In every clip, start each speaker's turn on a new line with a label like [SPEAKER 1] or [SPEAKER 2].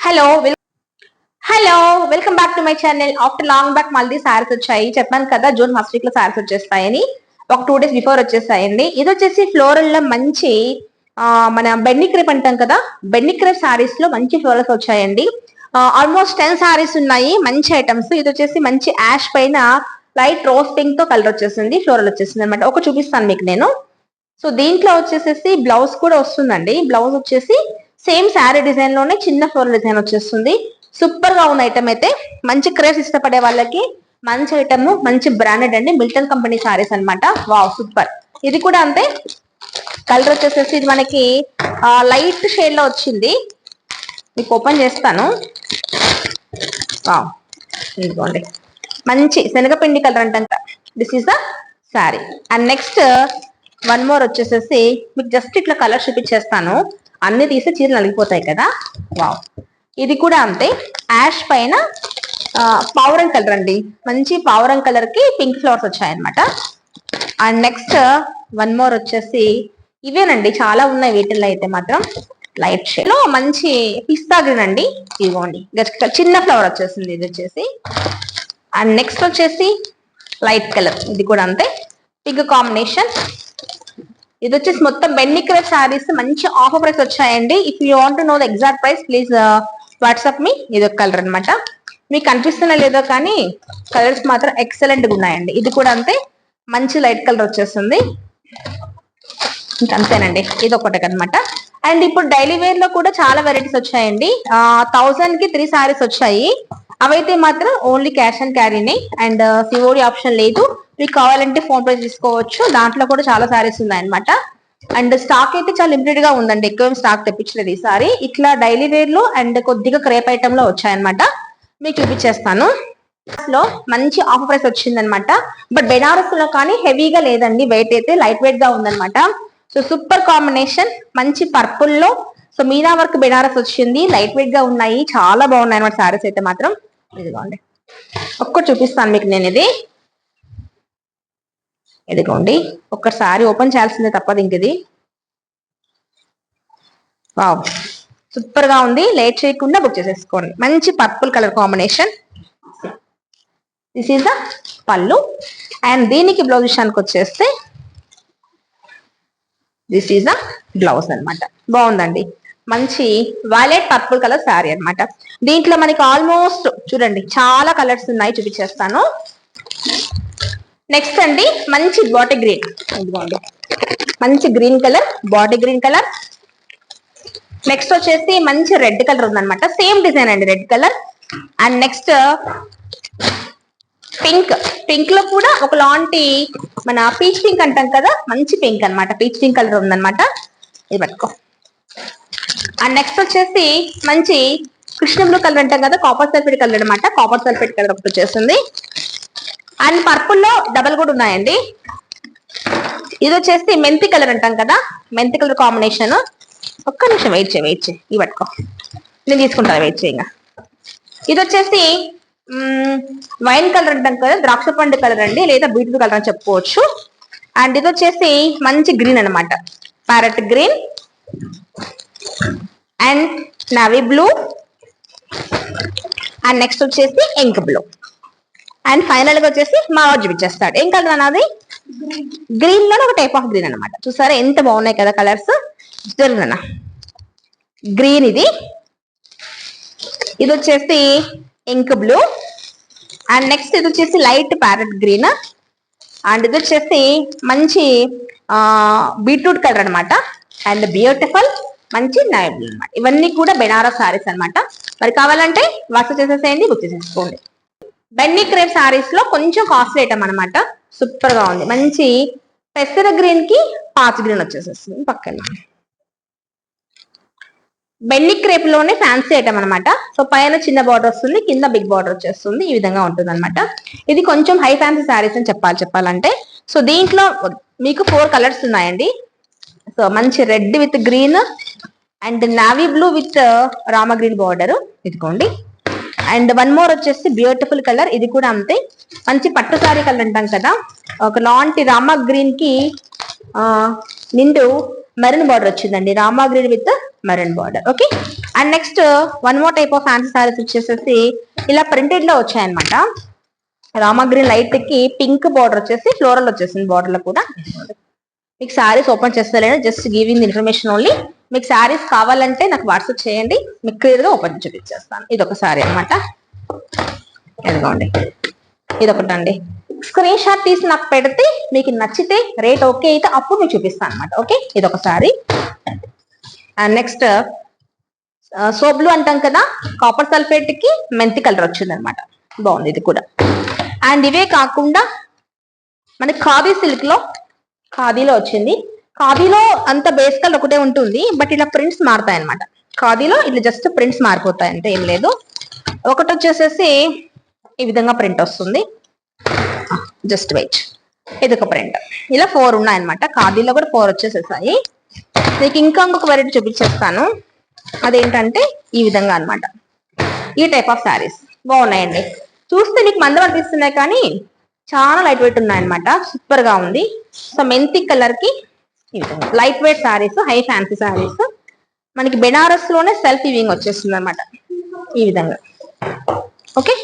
[SPEAKER 1] Hello hello welcome back to my channel. After long back మళ్ళీ సారీస్ వచ్చాయి. చెప్పాను కదా జూన్ ఫస్ట్ వీక్ లో సారీస్ వచ్చేస్తాయని. ఒక 2 days బిఫోర్ వచ్చేస్తాయండి. ఇది వచ్చేసి ఫ్లోరల్ లో మంచి మన బెన్నీ క్రేప్ అంటాం కదా, బెన్నీ క్రేప్ సారీస్ లో మంచి ఫ్లోరల్స్ వచ్చాయండి. ఆల్మోస్ట్ 10 సారీస్ ఉన్నాయి, మంచి ఐటమ్స్. ఇది వచ్చేసి మంచి యాష్ పైన లైట్ రోజ్ పింక్ తో కలర్ వచ్చేసింది, ఫ్లోరల్ వచ్చేసింది అనమాట. ఒక చూపిస్తాను మీకు నేను. సో దీంట్లో వచ్చేసేసి బ్లౌజ్ కూడా వస్తుందండి. బ్లౌజ్ వచ్చేసి సేమ్ శారీ డిజైన్ లోనే చిన్న ఫ్లోరల్ డిజైన్ వచ్చేస్తుంది. సూపర్ గా ఉన్న ఐటమ్ అయితే, మంచి క్రేజ్ ఇష్టపడే వాళ్ళకి మంచి ఐటమ్, మంచి బ్రాండెడ్ అండి. మిల్టన్ కంపెనీ సారీస్ అనమాట. Wow super. ఇది కూడా అంతే. కలర్ వచ్చేసేసి ఇది మనకి లైట్ షేడ్ లో వచ్చింది. మీకు ఓపెన్ చేస్తాను. వావ్ ఇదిగోండి, మంచి శనగపిండి కలర్ అంట. This is the sari. And next one more వచ్చేసేసి మీకు జస్ట్ ఇట్లా కలర్ చూపించేస్తాను. అన్ని తీసి చీరలు నలిగిపోతాయి కదా. వావ్, ఇది కూడా అంతే. యాష్ పైన పావురం కలర్ అండి. మంచి పావురం కలర్ కి పింక్ ఫ్లవర్స్ వచ్చాయన్నమాట. అండ్ నెక్స్ట్ వన్ మోర్ వచ్చేసి ఇవేనండి, చాలా ఉన్నాయి వీటిల్లో అయితే మాత్రం. లైట్ షేడ్ లో మంచి పిస్తా గ్రీన్ అండి. ఇదిగోండి చిన్న ఫ్లవర్ వచ్చేసింది ఇది వచ్చేసి. అండ్ నెక్స్ట్ వచ్చేసి లైట్ కలర్, ఇది కూడా అంతే పింక్ కాంబినేషన్. ఇది వచ్చేసి మొత్తం బెన్నీ క్రేప్ సారీస్ మంచి ఆఫర్ ప్రైస్ వచ్చాయండి. If you want know the exact price please WhatsApp me. ఇది ఒక కలర్ అనమాట. మీకు కనిపిస్తున్నా లేదో కానీ కలర్స్ మాత్రం ఎక్సలెంట్ గా ఉన్నాయండి. ఇది కూడా అంతే, మంచి లైట్ కలర్ వచ్చేస్తుంది. అంతేనండి, ఇది ఒకటి అనమాట. అండ్ ఇప్పుడు డైలీ వేర్ లో కూడా చాలా వెరైటీస్ వచ్చాయండి. 1000 కి 3 సారీస్ వచ్చాయి. అవైతే మాత్రం ఓన్లీ క్యాష్ అండ్ క్యారీనే. అండ్ సిఓడి ఆప్షన్ లేదు. మీకు కావాలంటే ఫోన్ పే తీసుకోవచ్చు. దాంట్లో కూడా చాలా సారీస్ ఉన్నాయి అనమాట. అండ్ స్టాక్ అయితే చాలా లిమిటెడ్ గా ఉందండి, ఎక్కువ స్టాక్ తెప్పించలేదు ఈసారి. ఇట్లా డైలీ వేర్ లో అండ్ కొద్దిగా క్రేప్ ఐటమ్ లో వచ్చాయన్నమాట. మీకు చూపించేస్తాను. లో మంచి ఆఫర్ ప్రైస్ వచ్చింది అనమాట. బట్ బెనారస్ లో కానీ హెవీగా లేదండి, వెయిట్ అయితే లైట్ వెయిట్ గా ఉందన్నమాట. సో సూపర్ కాంబినేషన్, మంచి పర్పుల్ లో. సో మీనా వర్క్ బెనారస్ వచ్చింది, లైట్ వెయిట్ గా ఉన్నాయి, చాలా బాగున్నాయి అనమాట సారీస్ అయితే మాత్రం. ఇదిగోండి ఒక్కటి చూపిస్తాను మీకు నేను. ఇదిగోండి ఒక్కసారి ఓపెన్ చేయాల్సిందే తప్పదు ఇంక ఇది. వావ్ సూపర్ గా ఉంది. లేట్ చేయకుండా బుక్ చేసేసుకోండి. మంచి purple colour combination. This is the పళ్ళు. అండ్ దీనికి బ్లౌజ్ విషయానికి వచ్చేస్తే దిస్ ఈస్ ద బ్లౌజ్ అనమాట. బాగుందండి, మంచి వైలెట్ పర్పుల్ కలర్ శారీ అనమాట. దీంట్లో మనకి ఆల్మోస్ట్ చూడండి చాలా కలర్స్ ఉన్నాయి, చూపించేస్తాను. నెక్స్ట్ అండి మంచి బాటిల్ గ్రీన్. ఇదిగోండి మంచి green colour, bottle green colour. Next వచ్చేసి మంచి రెడ్ కలర్ ఉందన్నమాట, సేమ్ డిజైన్ అండి, red colour. And next pink. Pink లో కూడా ఒకలాంటి మన పీచ్ పింక్ అంటాం కదా, మంచి పింక్ అనమాట. పీచ్ పింక్ కలర్ ఉందన్నమాట. ఇది పట్టుకో. అండ్ నెక్స్ట్ వచ్చేసి మంచి కృష్ణ బ్లూ కలర్ అంటాం కదా, కాపర్ సల్ఫేట్ కలర్ అనమాట. కాపర్ సల్ఫేట్ కలర్ ఒకటి వచ్చేసింది. అండ్ పర్పుల్ లో డబల్ కూడా ఉన్నాయండి. ఇది వచ్చేసి మెంతి కలర్ అంటాం కదా, మెంతి కలర్ కాంబినేషన్. ఒక్క నిమిషం వెయిట్ చేయి. ఇవి పట్టుకో, నేను తీసుకుంటాను, వెయిట్ చేయి. ఇది వచ్చేసి వైన్ కలర్ అంటాం కదా, ద్రాక్ష పండు కలర్ అండి, లేదా బీట్రూట్ కలర్ అని చెప్పుకోవచ్చు. అండ్ ఇది వచ్చేసి మంచి గ్రీన్ అనమాట, parrot green. And navy blue. And next వచ్చేసి ఇంక్ బ్లూ. అండ్ ఫైనల్ గా వచ్చేసి మా వాడు చూపించేస్తాడు. ఏం కలర్ అన్నది? గ్రీన్ లో ఒక టైప్ ఆఫ్ గ్రీన్ అనమాట. చూసారా ఎంత బాగున్నాయి కదా కలర్స్. గ్రీన్ ఇది వచ్చేసి ఇంక్ బ్లూ. అండ్ నెక్స్ట్ ఇది వచ్చేసి లైట్ ప్యారెట్ గ్రీన్. అండ్ ఇది వచ్చేసి మంచి బీట్రూట్ కలర్ అనమాట. అండ్ బ్యూటిఫుల్ మంచి నావీ బ్లూ అనమాట. ఇవన్నీ కూడా బెనారస్ సారీస్ అనమాట. మరి కావాలంటే వాట్సాప్ చేసేసేయండి, బుక్ చేసేసుకోండి. బెన్నీ క్రేప్ సారీస్ లో కొంచెం కాస్ట్లీ ఐటమ్ అనమాట. సూపర్ గా ఉంది. మంచి పెసర గ్రీన్ కి పాచ్ గ్రీన్ వచ్చేసేస్తుంది పక్కన. బెన్నీ క్రేప్ లోనే ఫ్యాన్సీ ఐటమ్ అనమాట. సో పైన చిన్న బార్డర్ వస్తుంది, కింద బిగ్ బార్డర్ వచ్చేస్తుంది. ఈ విధంగా ఉంటుంది అనమాట. ఇది కొంచెం హై ఫ్యాన్సీ సారీస్ అని చెప్పాలంటే. సో దీంట్లో మీకు 4 కలర్స్ ఉన్నాయండి. సో మంచి red with green and navy blue with Rama green border. ఇదిగోండి. అండ్ వన్ మోర్ వచ్చేసి బ్యూటిఫుల్ కలర్. ఇది కూడా అంతే, మంచి పట్టు సారీ కలర్ అంటాం కదా, ఒక లాంటి రామా గ్రీన్ కి నిండు మెరూన్ బార్డర్ వచ్చిందండి. Rama green with maroon border. Okay. And next one more type of fancy saris వచ్చేసేసి ఇలా ప్రింటెడ్ లో వచ్చాయన్నమాట. రామా గ్రీన్ లైట్ కి పింక్ బార్డర్ వచ్చేసి ఫ్లోరల్ వచ్చేసింది బార్డర్ లో కూడా. మీకు శారీస్ ఓపెన్ చేస్తలేను, జస్ట్ గివింగ్ ఇన్ఫర్మేషన్ ఓన్లీ. మీకు శారీస్ కావాలంటే నాకు వాట్సాప్ చేయండి, మీకు క్లియర్ గా ఓపెన్ చూపించేస్తాను. ఇది ఒక శారీ అనమాట, ఇదిగోండి. ఇదొకటి అండి, స్క్రీన్ షాట్ తీసి నాకు పెడితే మీకు నచ్చితే రేట్ ఓకే అయితే అప్పుడు మీకు చూపిస్తాను అనమాట. ఓకే, ఇదొక శారీ. అండ్ నెక్స్ట్ సోబ్లు అంటాం కదా, కాపర్ సల్ఫేట్ కి మెంతి కలర్ వచ్చింది అనమాట, బాగుంది ఇది కూడా. అండ్ ఇవే కాకుండా మనకి ఖాదీ సిల్క్ లో, ఖాదీలో వచ్చింది. ఖాదీలో అంత బేస్ కలర్ ఒకటే ఉంటుంది, బట్ ఇలా ప్రింట్స్ మారుతాయి అనమాట. ఖాదీలో ఇట్లా జస్ట్ ప్రింట్స్ మారిపోతాయి అంటే ఏం లేదు. ఒకటి వచ్చేసేసి ఈ విధంగా ప్రింట్ వస్తుంది, జస్ట్ వెయిట్, ఇది ఒక ప్రింట్. ఇలా 4 ఉన్నాయన్నమాట. ఖాదీలో కూడా 4 వచ్చేసేసాయి. మీకు ఇంకా ఇంకొక వెరైటీ చూపించేస్తాను, అదేంటంటే ఈ విధంగా అనమాట. ఈ టైప్ ఆఫ్ శారీస్ బాగున్నాయండి. చూస్తే మీకు మందం అనిపిస్తున్నాయి కానీ చాలా లైట్ వెయిట్ ఉన్నాయన్నమాట, సూపర్ గా ఉంది. సో మెంతి కలర్ కి ఈ విధంగా light weight saris, high fancy saris. మనకి బెనారస్ లోనే సెల్ఫ్ వీవింగ్ వచ్చేస్తుంది అనమాట ఈ విధంగా. ఓకే,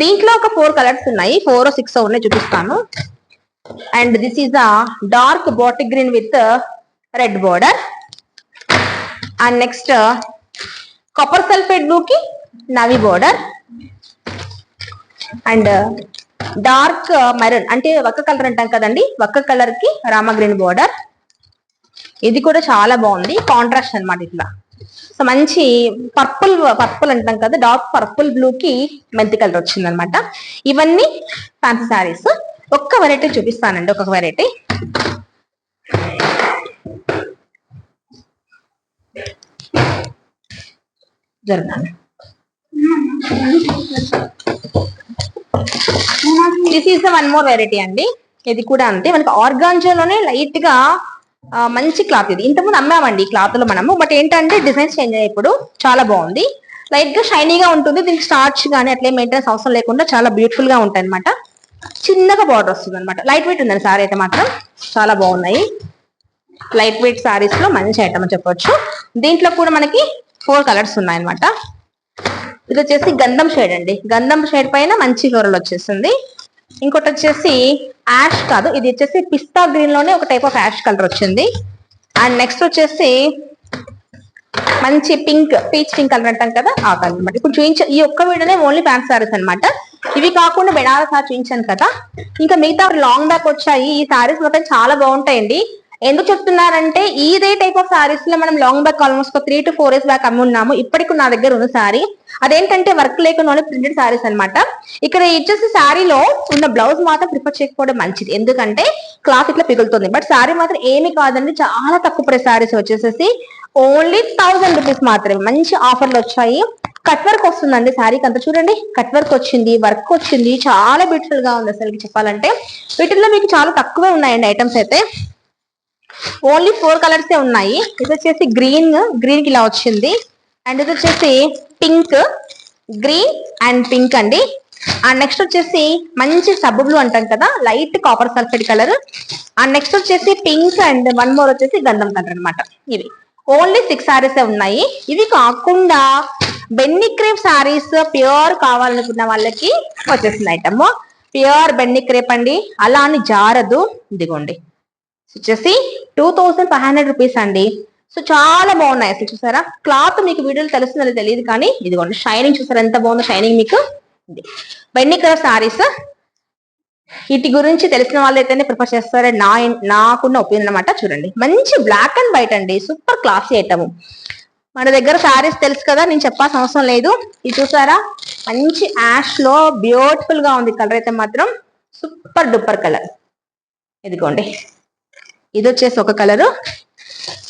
[SPEAKER 1] దీంట్లో ఒక 4 కలర్స్ ఉన్నాయి, 4 or 6 ఉన్నాయి, చూపిస్తాను. And this is a dark batik green with red border. And next copper sulphate blue కి నవీ బోర్డర్. అండ్ డార్క్ మెరూన్ అంటే వక్క కలర్ అంటాం కదండి, వక్క కలర్ కి రామా గ్రీన్ బోర్డర్. ఇది కూడా చాలా బాగుంది, కాంట్రాస్ట్ అనమాట ఇట్లా. సో మంచి పర్పుల్, పర్పుల్ అంటాం కదా, డార్క్ పర్పుల్ బ్లూ కి మెంతి కలర్ వచ్చింది అనమాట. ఇవన్నీ ఫ్యాన్సీ శారీస్. ఒక్క వెరైటీ చూపిస్తానండి, ఒక్కొక్క వెరైటీ. జరుగుతాను. This is the one more variety అండి. ఇది కూడా అంతే, మనకి ఆర్గాంజాలోనే లైట్ గా మంచి క్లాత్. ఇది ఇంతకుముందు అమ్మామండి ఈ క్లాత్ లో మనము, బట్ ఏంటంటే డిజైన్స్ చేంజ్ అయ్యాయి ఇప్పుడు. చాలా బాగుంది, లైట్ గా షైనీగా ఉంటుంది. దీనికి స్టార్చ్ కానీ అట్లే మెయింటెనెన్స్ అవసరం లేకుండా చాలా బ్యూటిఫుల్ గా ఉంటాయి అనమాట. చిన్నగా బార్డర్ వస్తుంది అనమాట. లైట్ వెయిట్ ఉందండి సారీ అయితే మాత్రం, చాలా బాగున్నాయి. లైట్ వెయిట్ సారీస్ లో మంచి ఐటమ్ అని చెప్పొచ్చు. దీంట్లో కూడా మనకి 4 కలర్స్ ఉన్నాయి అనమాట. ఇది వచ్చేసి గంధం షేడ్ అండి, గంధం షేడ్ పైన మంచి ఫ్లోరల్ వచ్చేస్తుంది. ఇంకోటి వచ్చేసి యాష్ కాదు, ఇది వచ్చేసి పిస్తా గ్రీన్ లోనే ఒక టైప్ ఆఫ్ యాష్ కలర్ వచ్చింది. అండ్ నెక్స్ట్ వచ్చేసి మంచి పింక్, పీచ్ పింక్ కలర్ అంటాం కదా, ఆ కలర్ అనమాట. ఇప్పుడు చూపించే ఈ ఒక్క వీడియోనే ఓన్లీ ఫ్యాన్సీ సారీస్ అనమాట. ఇవి కాకుండా బెనారస్ చూపించాను కదా, ఇంకా మిగతా లాంగ్ బ్యాక్ వచ్చాయి. ఈ సారీస్ మొత్తం చాలా బాగుంటాయండి. ఎందుకు చెప్తున్నారంటే ఇదే టైప్ ఆఫ్ సారీస్ లో మనం long back almost 3 to 4 years back అమ్మి ఉన్నాము. ఇప్పటికి నా దగ్గర ఉన్న సారీ అదేంటంటే వర్క్ లేకుండా ప్రింటెడ్ సారీస్ అనమాట. ఇక్కడ ఇచ్చేసి శారీలో ఉన్న బ్లౌజ్ మాత్రం ప్రిఫర్ చేయకపోవడం మంచిది, ఎందుకంటే క్లాత్ ఇట్లా పిగులుతుంది. బట్ శారీ మాత్రం ఏమి కాదండి, చాలా తక్కువ ప్రైస్ సారీస్ వచ్చేసేసి ఓన్లీ 1000 రూపీస్ మాత్రమే. మంచి ఆఫర్లు వచ్చాయి. కట్ వర్క్ వస్తుందండి శారీకి అంతా, చూడండి కట్ వర్క్ వచ్చింది, వర్క్ వచ్చింది, చాలా బ్యూటిఫుల్ గా ఉంది అసలు చెప్పాలంటే. వీటిల్లో మీకు చాలా తక్కువే ఉన్నాయండి ఐటమ్స్ అయితే. ఓన్లీ 4 కలర్స్ ఉన్నాయి. ఇది వచ్చేసి గ్రీన్, గ్రీన్ కి ఇలా వచ్చింది. అండ్ ఇది వచ్చేసి పింక్, గ్రీన్ అండ్ పింక్ అండి. అండ్ నెక్స్ట్ వచ్చేసి మంచి సబ్ బ్లూ అంటాం కదా, light copper sulphate colour. And next వచ్చేసి పింక్ అండ్ వన్ మోర్ వచ్చేసి గంధం కలర్ అనమాట. ఇవి ఓన్లీ 6 సారీస్ ఉన్నాయి. ఇవి కాకుండా బెన్ని క్రేప్ సారీస్ ప్యూర్ కావాలనుకున్న వాళ్ళకి వచ్చేసింది ఐటమ్. ప్యూర్ బెన్ని క్రేప్ అండి, అలా అని జారదు. ఇదిగోండి వచ్చేసి 2500 రూపీస్ అండి. సో చాలా బాగున్నాయి అసలు, చూసారా క్లాత్ మీకు వీడియోలో తెలుస్తుందో తెలియదు కానీ ఇదిగోండి షైనింగ్ చూసారా ఎంత బాగుందో షైనింగ్. మీకు బెన్ని కలర్ సారీస్, వీటి గురించి తెలిసిన వాళ్ళైతేనే ప్రిఫర్ చేస్తారే, నాకున్న ఒపీనియన్ అనమాట. చూడండి మంచి బ్లాక్ అండ్ వైట్ అండి, సూపర్ క్లాసీ ఐటమ్. మన దగ్గర సారీస్ తెలుసు కదా, నేను చెప్పాల్సిన అవసరం లేదు. ఇది చూసారా మంచి యాష్ లో బ్యూటిఫుల్ గా ఉంది కలర్ అయితే మాత్రం, సూపర్ డూపర్ కలర్. ఇదిగోండి ఇది వచ్చేసి ఒక కలరు,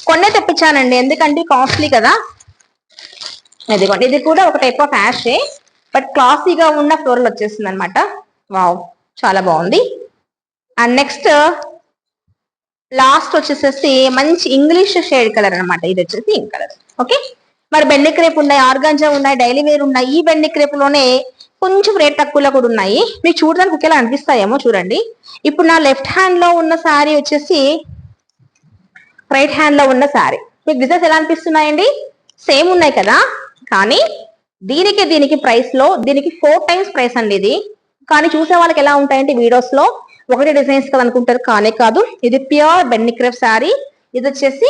[SPEAKER 1] కొన్నే తెప్పించానండి ఎందుకంటే కాస్ట్లీ కదా. ఇదిగోండి ఇది కూడా ఒక టైప్ ఆఫ్ యాషే, బట్ క్లాసీగా ఉన్న ఫ్లోరల్ వచ్చేస్తుంది అనమాట. వావ్ చాలా బాగుంది. అండ్ నెక్స్ట్ లాస్ట్ వచ్చేసేసి మంచి ఇంగ్లీష్ షేడ్ కలర్ అనమాట. ఇది వచ్చేసి ఇంక్ కలర్. ఓకే, మరి బెండి క్రేప్ ఉన్నాయి, ఆర్గాంజా ఉన్నాయి, డైలీ వేర్ ఉన్నాయి. ఈ బెండి క్రేప్ లోనే కొంచెం రేట్ తక్కువలో కూడా ఉన్నాయి. మీకు చూడడానికి ఒకేలా అనిపిస్తాయేమో. చూడండి ఇప్పుడు నా లెఫ్ట్ హ్యాండ్ లో ఉన్న శారీ వచ్చేసి రైట్ హ్యాండ్ లో ఉన్న శారీ, మీకు డిజైన్స్ ఎలా అనిపిస్తున్నాయండి? సేమ్ ఉన్నాయి కదా, కానీ దీనికి ప్రైస్ లో దీనికి 4 times ప్రైస్ అండి ఇది. కానీ చూసే వాళ్ళకి ఎలా ఉంటాయంటే వీడియోస్ లో ఒకటే డిజైన్స్ కదా అనుకుంటారు, కానే కాదు. ఇది ప్యూర్ బెన్నిక్రేఫ్ శారీ. ఇది వచ్చేసి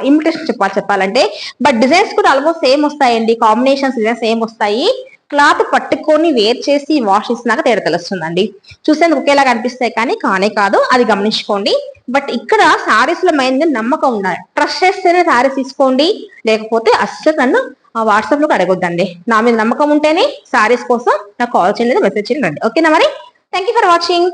[SPEAKER 1] ఇమిటేషన్ చెప్పాలంటే, బట్ డిజైన్స్ కూడా ఆల్మోస్ట్ సేమ్ వస్తాయండి. కాంబినేషన్స్ డిజైన్స్ సేమ్ వస్తాయి. క్లాత్ పట్టుకొని వేర్ చేసి వాష్ చేసినాక తేడా తెలుస్తుందండి. చూసేందుకు ఒకేలాగా అనిపిస్తాయి కానీ కానే కాదు, అది గమనించుకోండి. బట్ ఇక్కడ శారీస్ లో మెయిన్ నమ్మకం ఉండాలి. ట్రస్ట్ చేస్తేనే శారీస్ తీసుకోండి, లేకపోతే అస్సలు నన్ను వాట్సాప్ లో అడగొద్దండి. నా మీద నమ్మకం ఉంటేనే శారీస్ కోసం నాకు కాల్ చేయండి, మెసేజ్ చేయండి. ఓకేనా మరి? Thank you for watching.